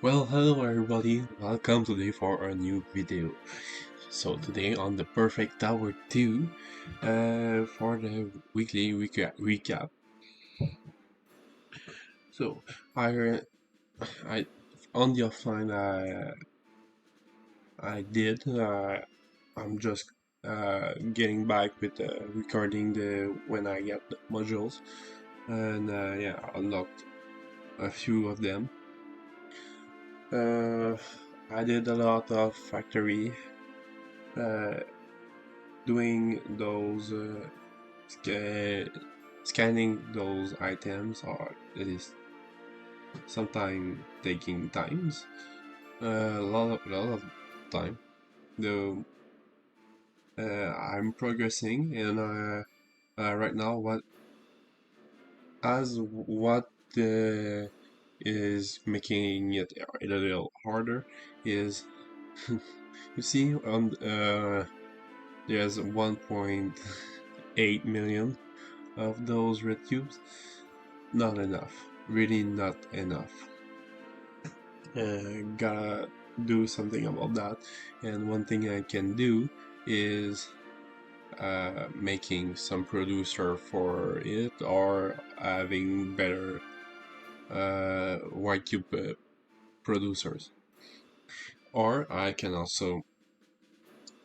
Well, hello everybody, welcome today for a new video. So today on the Perfect Tower 2, for the weekly recap. So I on the offline I'm just getting back with recording the when I get the modules, and yeah, I unlocked a few of them. Uh, I did a lot of factory, uh, doing those scanning those items, or it is sometimes taking times, a lot of time. Though I'm progressing, and right now what uh, is making it a little harder is you see there's 1.8 million of those red cubes. Not enough, really not enough. Gotta do something about that, and one thing I can do is making some producer for it, or having better white cube producers. Or I can also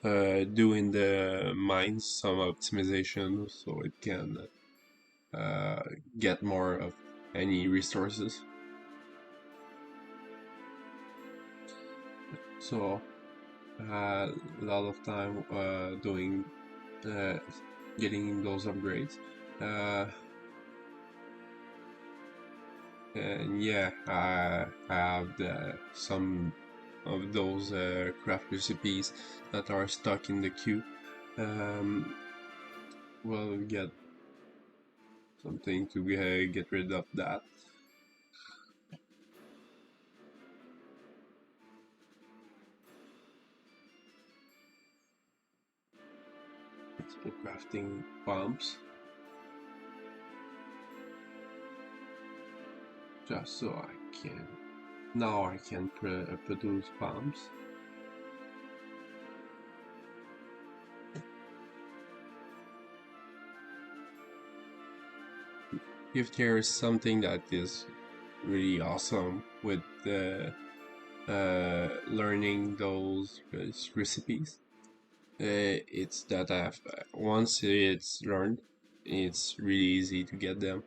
do in the mines some optimization so it can uh, get more of any resources. So a lot of time doing uh, getting those upgrades. Uh, and yeah, I have some of those craft recipes that are stuck in the queue. Um, we'll get something to get rid of that. So crafting pumps, just so I can now I can produce pumps. If there is something that is really awesome with the learning those recipes, it's that once it's learned, it's really easy to get them.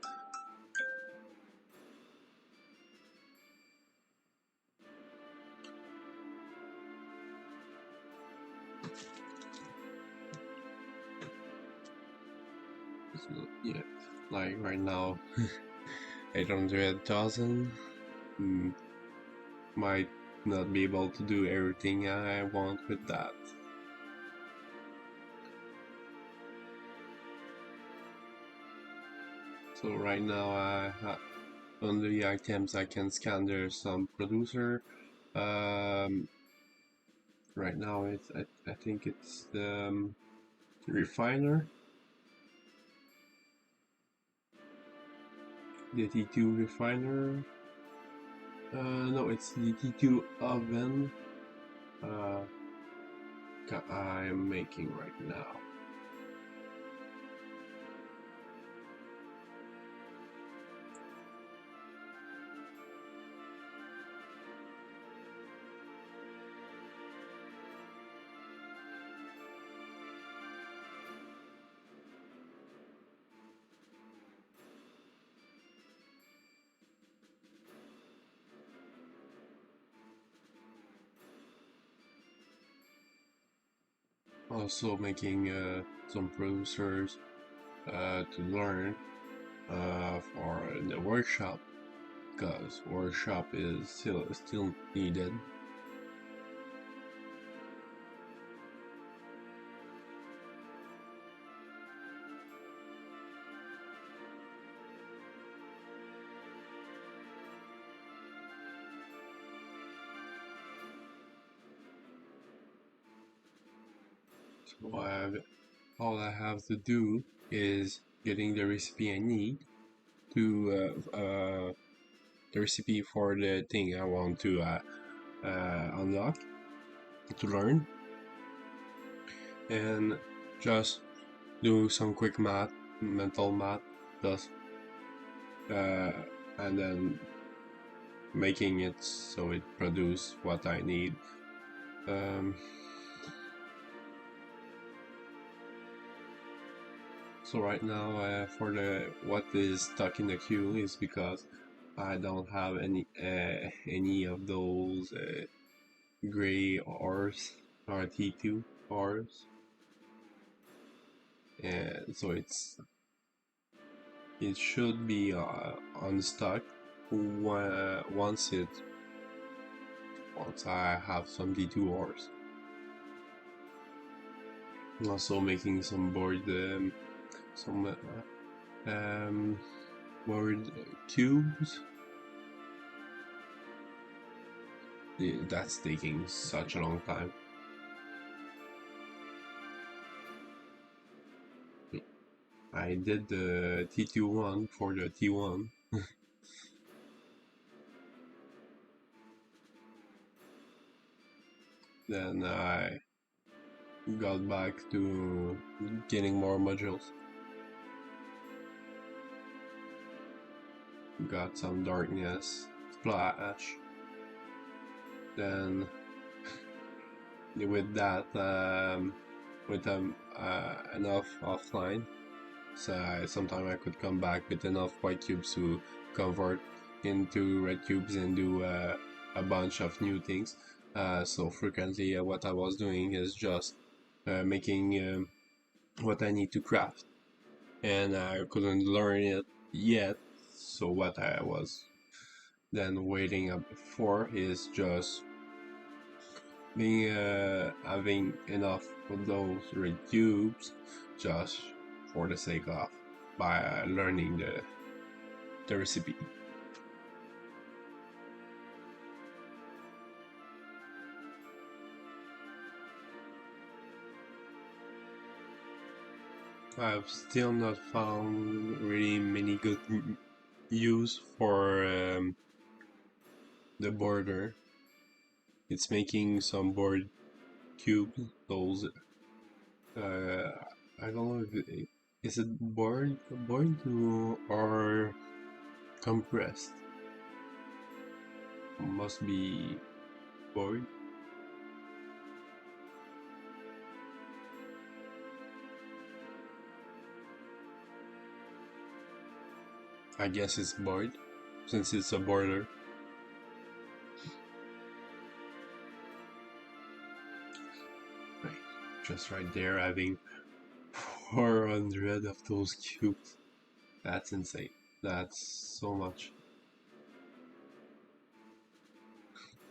So, yeah, like right now, 800,000. Might not be able to do everything I want with that. So right now, on the items I can scan, there's some producer. Um, right now, I think it's the refiner, the T2 refiner. No, it's the T2 oven. Uh, I'm making right now. Also making some producers to learn for the workshop, because workshop is still needed. So all I have to do is getting the recipe I need to the recipe for the thing I want to unlock, to learn, and just do some quick mental math, just uh, and then making it so it produce what I need. So right now, for the what is stuck in the queue is because I don't have any of those gray ores or T2 ores, and so it should be unstuck once I have some D2 ores. I'm also making some board cubes. That's taking such a long time. I did the T2 one for the T1. Then I got back to getting more modules. Got some darkness splash. Then with that, with enough offline, so sometime I could come back with enough white cubes to convert into red cubes and do a bunch of new things. So frequently what I was doing is just making what I need to craft, and I couldn't learn it yet. So what I was then waiting up for is just being having enough of those red cubes, just for the sake of by learning the recipe. I've still not found really many good use for the border. It's making some board cubes. Those I don't know if is it board or compressed. Must be board. I guess it's board since it's a border. Just right there having 400 of those cubes. That's insane. That's so much.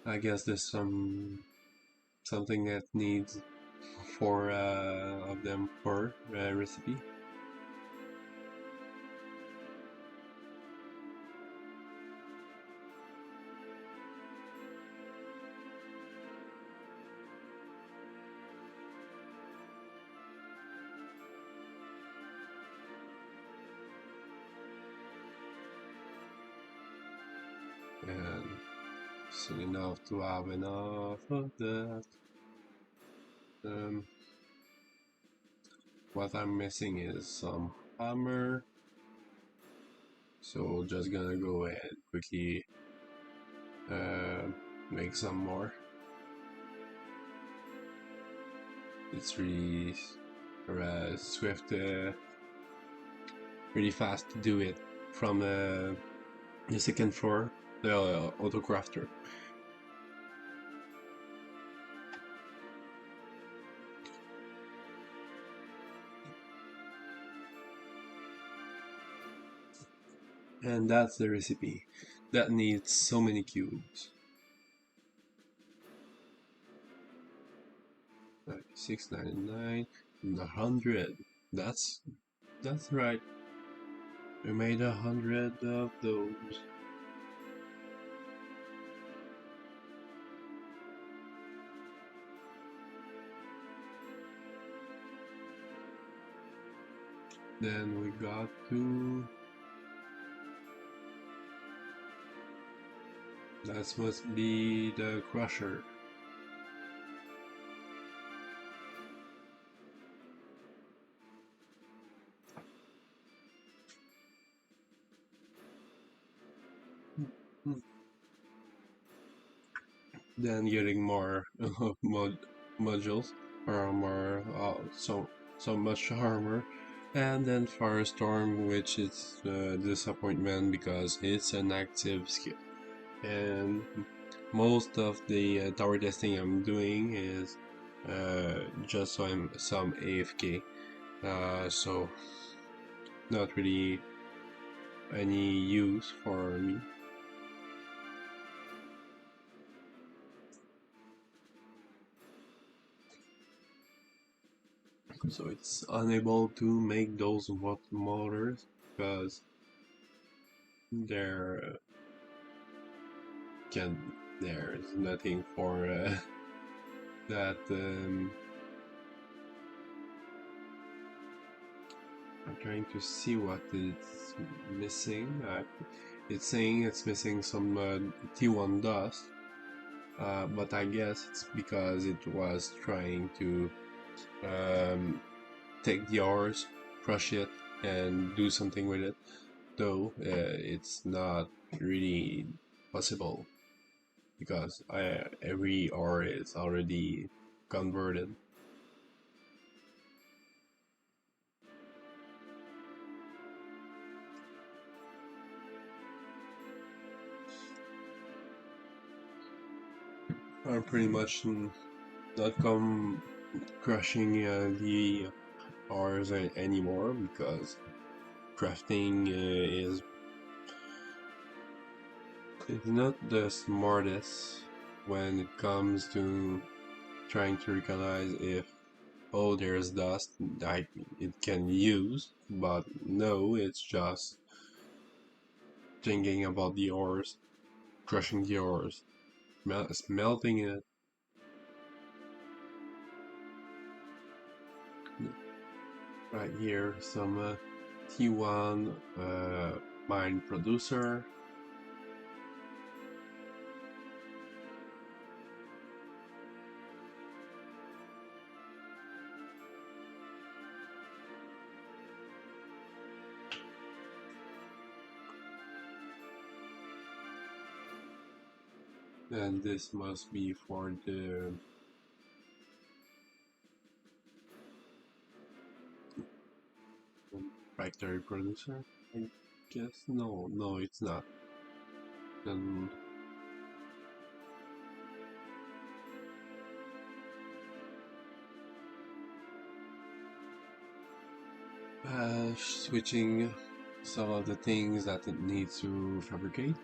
I guess there's something that needs 4 of them per recipe. And soon enough to have enough of that. What I'm missing is some hammer. So just gonna go ahead quickly make some more. It's really swift, really fast to do it from the second floor, the auto crafter. And that's the recipe. That needs so many cubes. 699 and 100. That's right. We made 100 of those. Then we got to That must be the crusher. Then getting more modules armor, so much armor, and then Firestorm, which is disappointment because it's an active skill. And most of the tower testing I'm doing is just so I'm some AFK, so not really any use for me. So it's unable to make those motors because there can there's nothing for that. I'm trying to see what it's missing. It's saying it's missing some T1 dust, but I guess it's because it was trying to take the ores, crush it, and do something with it. Though it's not really possible because every ore is already converted. Are pretty much not come crushing the ores anymore because crafting is not the smartest when it comes to trying to recognize if oh there's dust it can use, but no, it's just thinking about the ores, crushing the ores, smelting it. Right here, some T1 mine producer. And this must be for the factory producer, I guess. No, it's not. And switching some of the things that it needs to fabricate.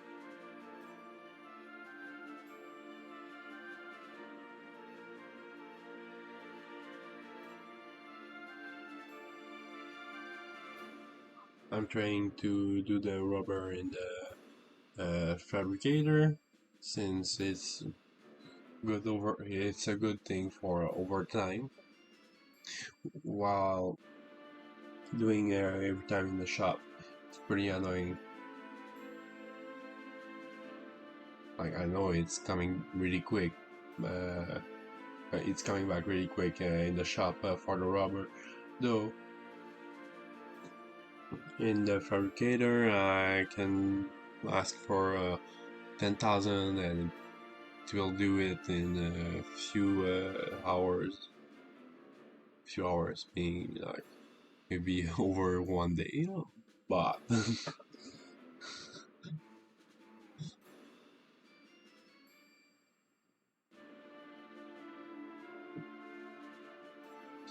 I'm trying to do the rubber in the fabricator since it's it's a good thing for overtime while doing every time in the shop. It's pretty annoying. Like I know it's coming really quick. It's coming back really quick in the shop for the rubber, though. In the fabricator, I can ask for 10,000 and it will do it in a few hours. Few hours being like maybe over one day, but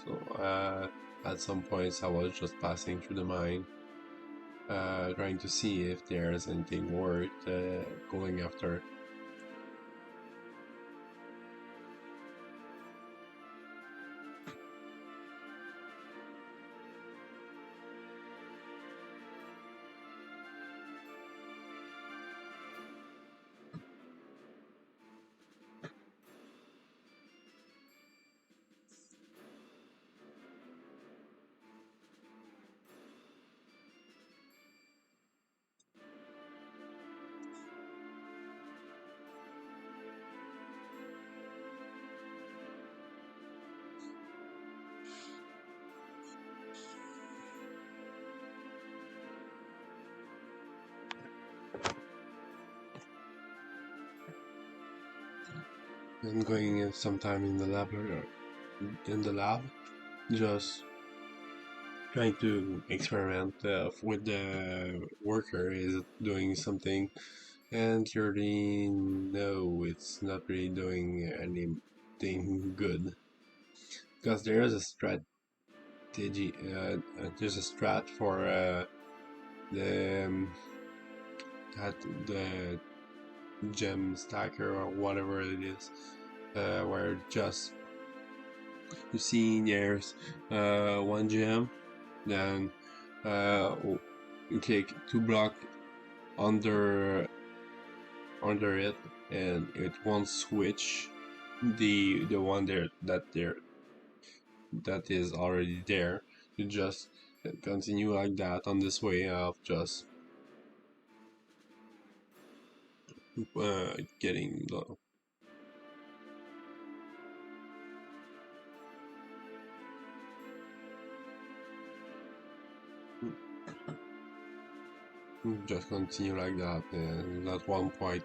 so at some points I was just passing through the mine, trying to see if there's anything worth going after. and going in sometime in the lab just trying to experiment with the worker is doing something, and you already know it's not really doing anything good because there is a strategy. There's a strat for the that the gem stacker or whatever it is, where just you see there's one gem, then you click 2 block under it, and it won't switch the one that is already there. You just continue like that on this way of just getting the just continue like that, and at one point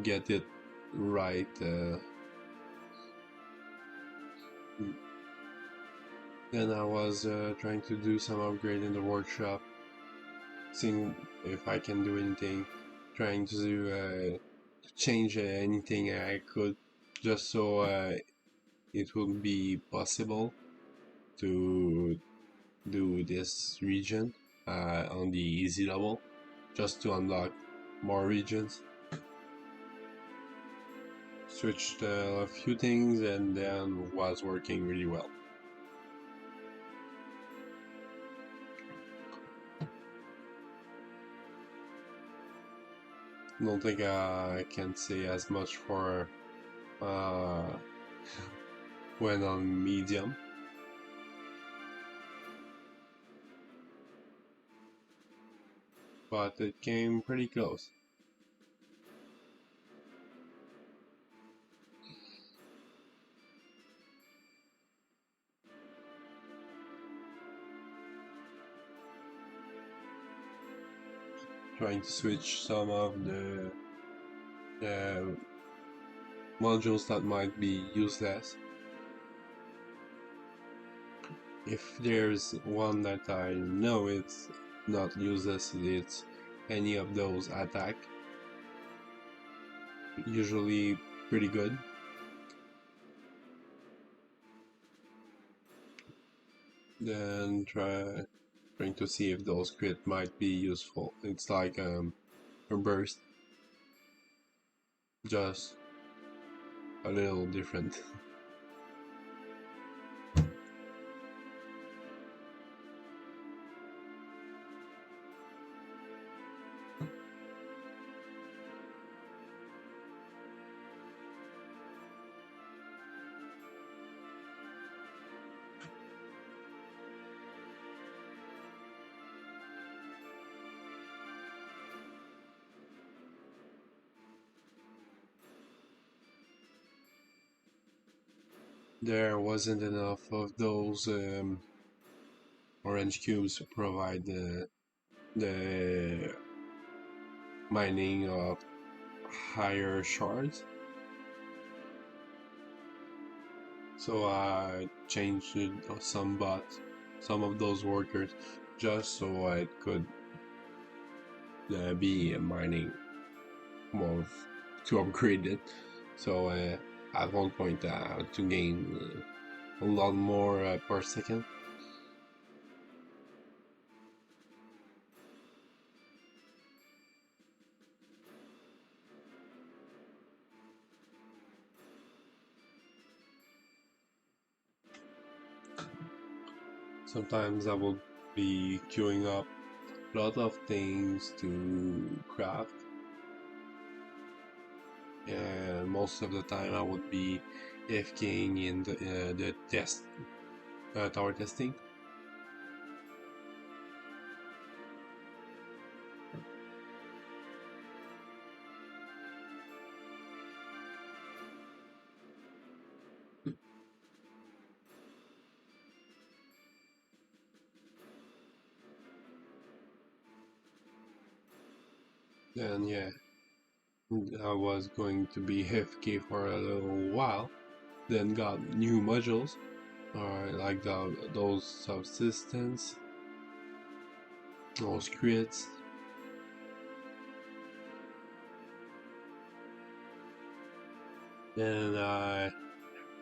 get it right. Then I was trying to do some upgrade in the workshop, seeing if I can do anything, trying to change anything I could, just so it would be possible to do this region on the easy level, just to unlock more regions. Switched a few things and then was working really well. Don't think I can say as much for uh, when on medium, but it came pretty close. Trying to switch some of the modules that might be useless. If there's one that I know it's not useless, it's any of those attack. Usually pretty good. Then trying to see if those crit might be useful. It's like a burst, just a little different. There wasn't enough of those orange cubes to provide the mining of higher shards. So I changed some of those workers, just so I could be mining more to upgrade it. So at one point to gain a lot more per second. Sometimes I will be queuing up a lot of things to craft, and most of the time I would be FKing in the test tower testing. And yeah, I was going to be AFK for a little while, then got new modules, like those subsistence, those crits, and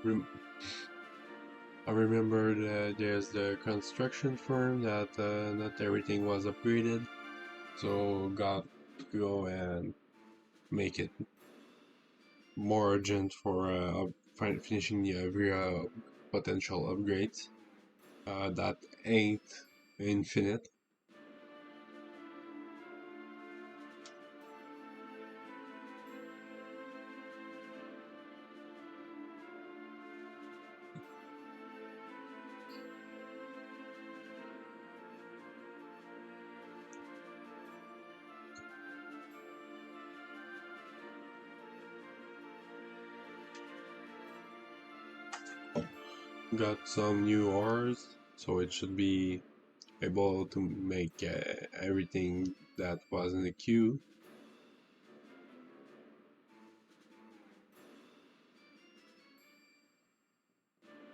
rem I remember that there's the construction firm that not everything was upgraded, so got to go and make it more urgent for finishing the every potential upgrades. That ain't infinite. Got some new ores, so it should be able to make everything that was in the queue.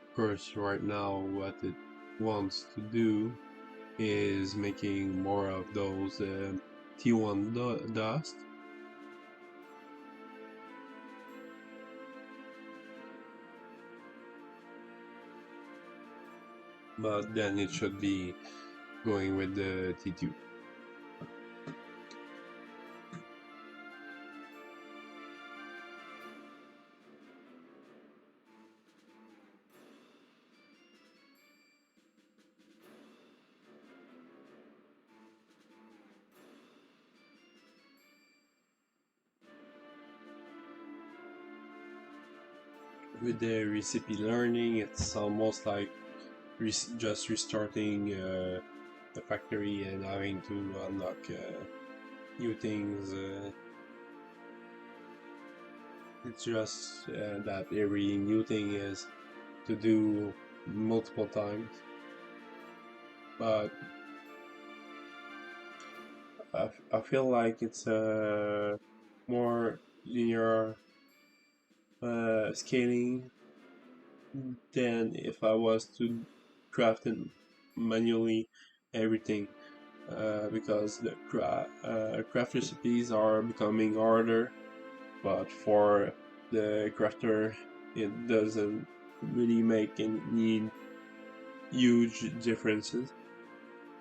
Of course, right now what it wants to do is making more of those T1 dust. But then it should be going with the T2. With the recipe learning, it's almost like just restarting the factory and having to unlock new things. It's just that every new thing is to do multiple times. But I feel like it's a more linear scaling than if I was to craft it manually everything. Because the craft recipes are becoming harder, but for the crafter it doesn't really make any huge differences.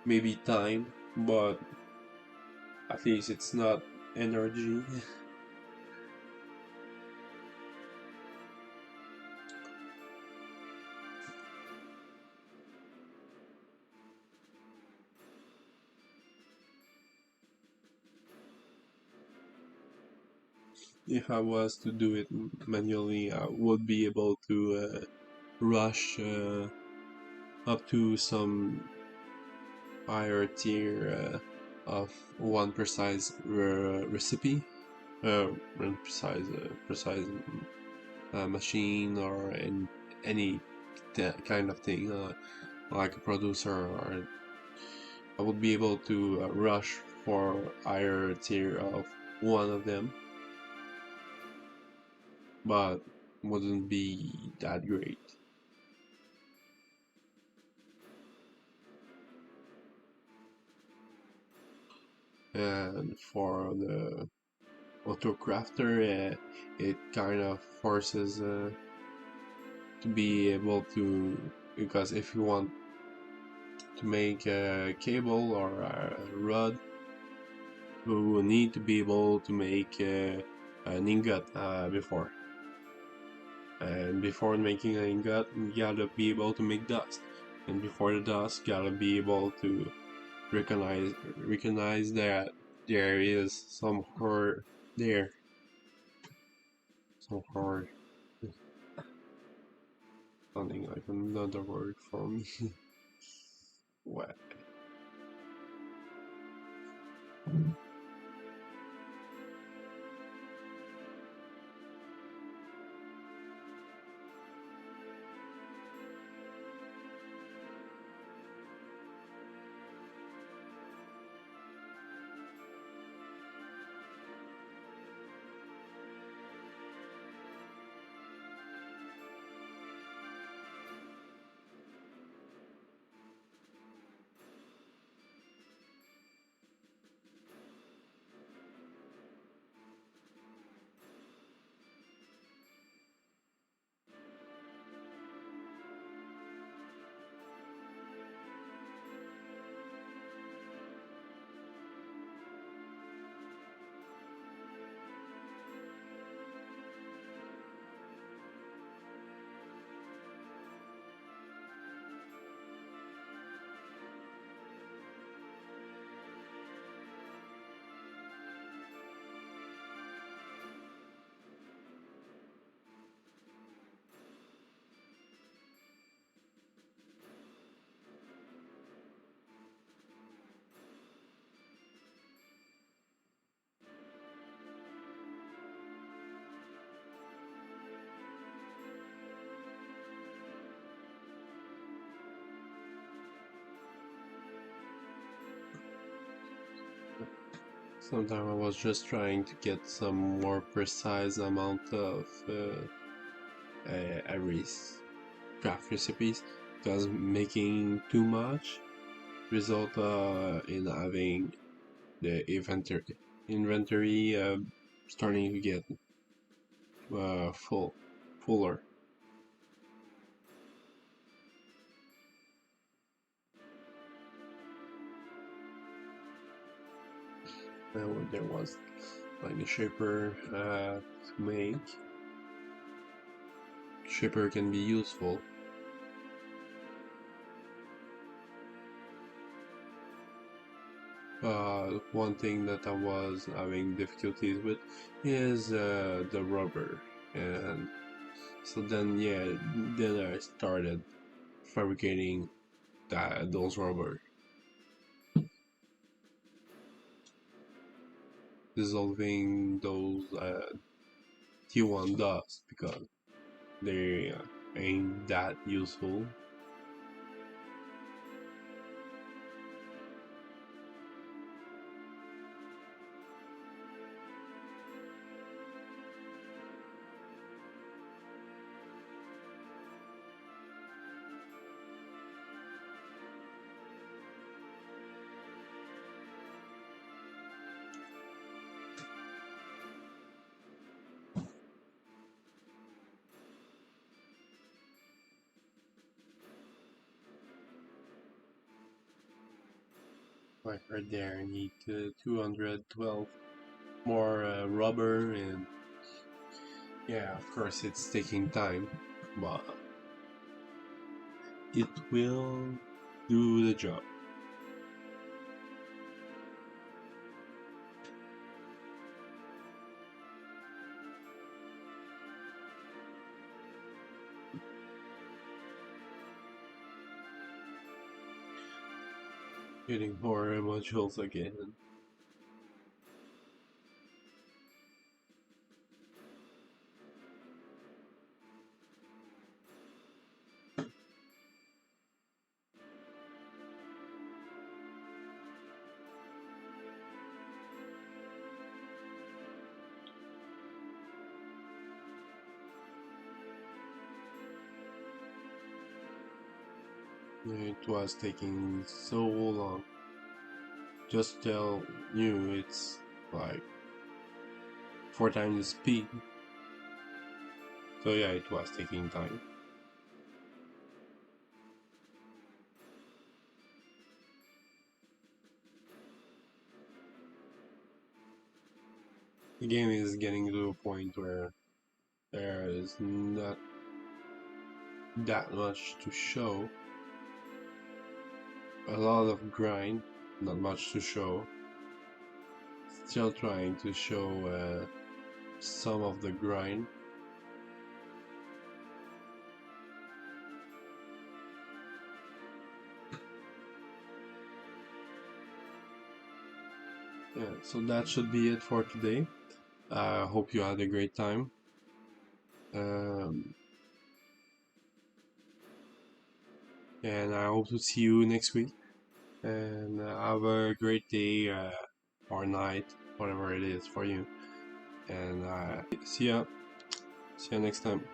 Maybe time, but at least it's not energy. If I was to do it manually, I would be able to rush up to some higher tier of one precise recipe, one precise machine, or in any kind of thing, like a producer, or I would be able to rush for higher tier of one of them, but wouldn't be that great. And for the auto crafter, it kind of forces to be able to, because if you want to make a cable or a rod, you will need to be able to make an ingot before. And before making an ingot, you gotta be able to make dust. And before the dust, gotta be able to recognize that there is some ore there. Some ore. Sounding like another word for me. What? Sometimes I was just trying to get some more precise amount of every craft recipes, because making too much result in having the inventory starting to get fuller. And there was like a shaper to make. Shaper can be useful. One thing that I was having difficulties with is the rubber, and so then then I started fabricating those rubber, dissolving those T1 dust because they ain't that useful. Like right there, I need 212 more rubber, and yeah, of course it's taking time, but it will do the job. Getting more modules again. It was taking so long. Just tell you it's like 4 times the speed. So yeah, it was taking time. The game is getting to a point where there is not that much to show. A lot of grind, not much to show. Still trying to show some of the grind. Yeah, so that should be it for today. I hope you had a great time. Um, and I hope to see you next week. And have a great day or night, whatever it is for you. And see ya. See ya next time.